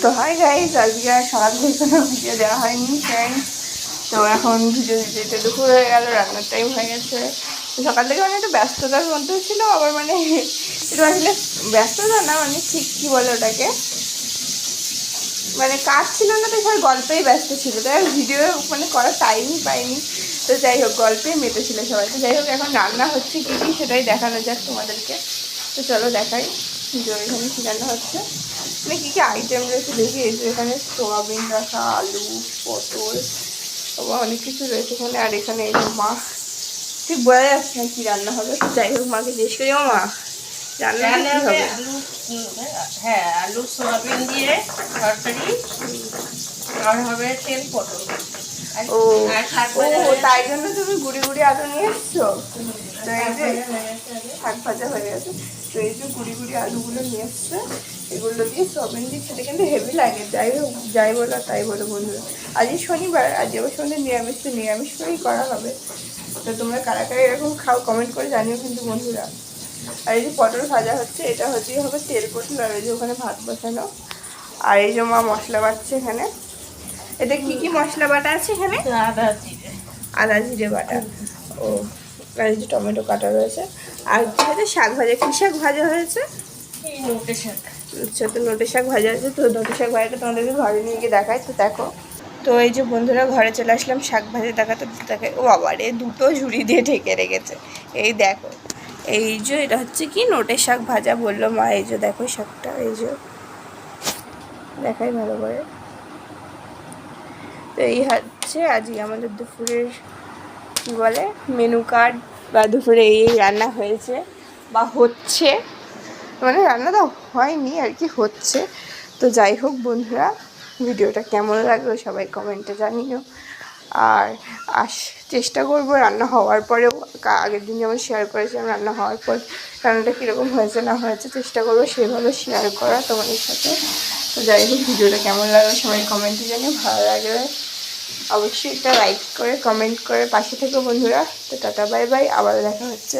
তো hi guys, আজকে আর সকাল থেকে কোনো ভিডিও দেওয়া হয়নি ফ্রেন্ডস। তো এখন ভিডিও দিতে দুপুর হয়ে গেল, রান্নার টাইম হয়ে গেছে। তো সকাল থেকে মানে একটু ব্যস্ততার মধ্যে ছিল, আবার মানে একটু আসলে ব্যস্ততা না, মানে ঠিক কী বলে ওটাকে, মানে কাজ ছিল না, তো সবাই গল্পেই ব্যস্ত ছিল, তাই ভিডিও মানে করার টাইমই পাইনি। তো যাই হোক, গল্পে মেতেছিল সবাই। তো যাই হোক, এখন রান্না হচ্ছে কী কী সেটাই দেখানো যাক তোমাদেরকে। তো চলো দেখাই যে এখানে কী রান্না হচ্ছে, মানে কী কী আইটেম রয়েছে দেখি। এই যে এখানে সোয়াবিন রাখা, আলু, পটল, আবার অনেক কিছু রয়েছে এখানে। আর এখানে এই যে মা, ঠিক বোঝা যাচ্ছে না কী রান্না হবে। তো যাই হোক, মাকে জিজ্ঞেস করি, ও মা রান্না কী হবে? হ্যাঁ, আলু সোয়াবিন দিয়ে তরকারি, আর হবে তেল পটল। ও ও, তাই জন্য তুমি গুড়ি গুড়ি আলু নিয়ে এসছো। তো এই যে শাক ভাজা হয়ে গেছে। তো এই যে গুড়ি গুড়ি আলুগুলো নিয়ে এসছে, এগুলো দিয়ে সোয়াবিন দিয়ে খেতে কিন্তু হেভি লাগে। যাই হোক, যাই বলো তাই বলো বন্ধুরা, আজই শনিবার, আজ এবার সন্ধ্যে নিরামিষ, তো নিরামিষ করেই করা হবে। তো তোমরা কারা কারা এরকম খাও কমেন্ট করে জানিও কিন্তু বন্ধুরা। আর এই যে পটল ভাজা হচ্ছে, এটা হচ্ছেই হবে তেল পটল। আর এই যে ওখানে ভাত বসানো, আর এই যে মা মশলা বাটছে এখানে। এটা কি কি মশলা বাটা আছে এখানে? আদা জিরে বাটা। ও, আর এই যে টমেটো কাটা রয়েছে। আর হচ্ছে শাক ভাজা, কী শাক ভাজা হয়েছে? নোটে শাক। আচ্ছা, তো নোটে শাক ভাজা আছে। তো নোটে শাক ভাজাটা তোমাদেরকে ঘরে নিয়ে গিয়ে দেখায়, তো দেখো। তো এই যে বন্ধুরা, ঘরে চলে আসলাম শাক ভাজা দেখাতে। দেখায়, ও বাবা রে, দুটো ঝুড়ি দিয়ে ঢেকে রেখেছে। এই দেখো, এই যে এটা হচ্ছে কি নোটে শাক ভাজা বললো মা। এই যে দেখো শাকটা, এই যে দেখাই ভালো করে। তো এই হচ্ছে আজকে আমাদের দুপুরের কী বলে মেনু কার্ড, বা দুপুরে এই রান্না হয়েছে বা হচ্ছে, মানে রান্না তো হয়নি আর কি, হচ্ছে। তো যাই হোক বন্ধুরা, ভিডিওটা কেমন লাগলো সবাই কমেন্টে জানিও। আর চেষ্টা করবো রান্না হওয়ার পরেও, আগের দিন যেমন শেয়ার করেছিলাম রান্না হওয়ার পর রান্নাটা কীরকম হয়েছে না হয়েছে, চেষ্টা করবো সেভাবে শেয়ার করা তোমাদের সাথে। তো যাই হোক, ভিডিওটা কেমন লাগলো সবাই কমেন্টে জানিও। ভালো লাগলে অবশ্যই একটা লাইক করে কমেন্ট করে পাশে থেকো বন্ধুরা। তো টাটা বাই বাই, আবার দেখা হচ্ছে।